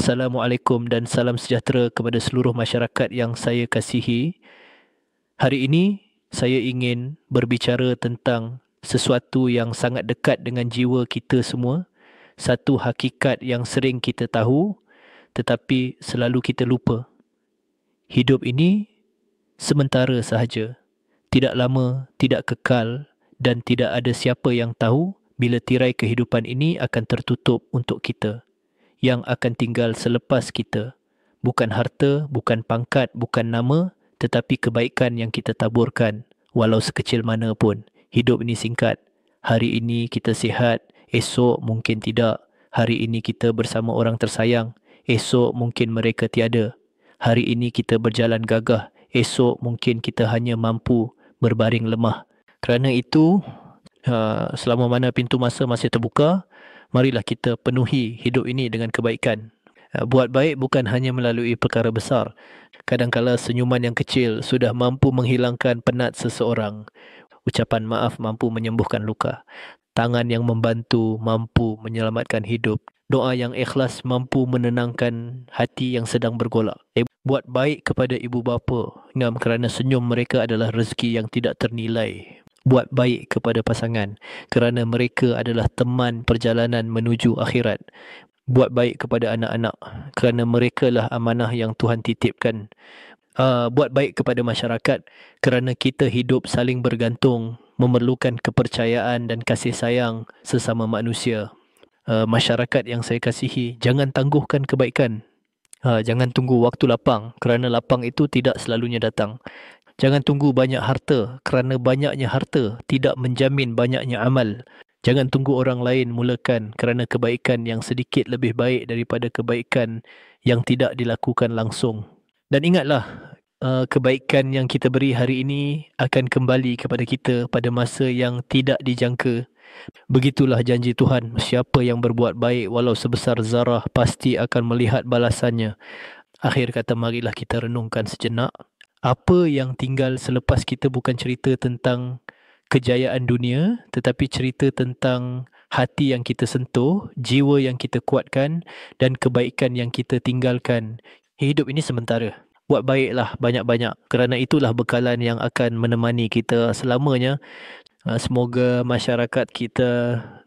Assalamualaikum dan salam sejahtera kepada seluruh masyarakat yang saya kasihi. Hari ini saya ingin berbicara tentang sesuatu yang sangat dekat dengan jiwa kita semua, satu hakikat yang sering kita tahu tetapi selalu kita lupa. Hidup ini sementara sahaja, tidak lama, tidak kekal dan tidak ada siapa yang tahu bila tirai kehidupan ini akan tertutup untuk kita. Yang akan tinggal selepas kita, bukan harta, bukan pangkat, bukan nama, tetapi kebaikan yang kita taburkan, walau sekecil mana pun. Hidup ini singkat. Hari ini kita sihat, esok mungkin tidak. Hari ini kita bersama orang tersayang, esok mungkin mereka tiada. Hari ini kita berjalan gagah, esok mungkin kita hanya mampu berbaring lemah. Kerana itu, selama mana pintu masa masih terbuka, marilah kita penuhi hidup ini dengan kebaikan. Buat baik bukan hanya melalui perkara besar. Kadang-kala senyuman yang kecil sudah mampu menghilangkan penat seseorang. Ucapan maaf mampu menyembuhkan luka. Tangan yang membantu mampu menyelamatkan hidup. Doa yang ikhlas mampu menenangkan hati yang sedang bergolak. Buat baik kepada ibu bapa, kerana senyum mereka adalah rezeki yang tidak ternilai. Buat baik kepada pasangan kerana mereka adalah teman perjalanan menuju akhirat. Buat baik kepada anak-anak kerana merekalah amanah yang Tuhan titipkan. Buat baik kepada masyarakat kerana kita hidup saling bergantung, memerlukan kepercayaan dan kasih sayang sesama manusia. Masyarakat yang saya kasihi, jangan tangguhkan kebaikan. Jangan tunggu waktu lapang kerana lapang itu tidak selalunya datang. Jangan tunggu banyak harta kerana banyaknya harta tidak menjamin banyaknya amal. Jangan tunggu orang lain mulakan kerana kebaikan yang sedikit lebih baik daripada kebaikan yang tidak dilakukan langsung. Dan ingatlah, kebaikan yang kita beri hari ini akan kembali kepada kita pada masa yang tidak dijangka. Begitulah janji Tuhan, siapa yang berbuat baik walau sebesar zarah pasti akan melihat balasannya. Akhir kata, marilah kita renungkan sejenak. Apa yang tinggal selepas kita bukan cerita tentang kejayaan dunia, tetapi cerita tentang hati yang kita sentuh, jiwa yang kita kuatkan dan kebaikan yang kita tinggalkan. Hidup ini sementara. Buat baiklah banyak-banyak kerana itulah bekalan yang akan menemani kita selamanya. Semoga masyarakat kita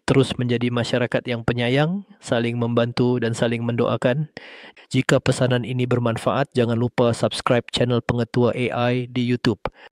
terus menjadi masyarakat yang penyayang, saling membantu dan saling mendoakan. Jika pesanan ini bermanfaat, jangan lupa subscribe channel Pengetua AI di YouTube.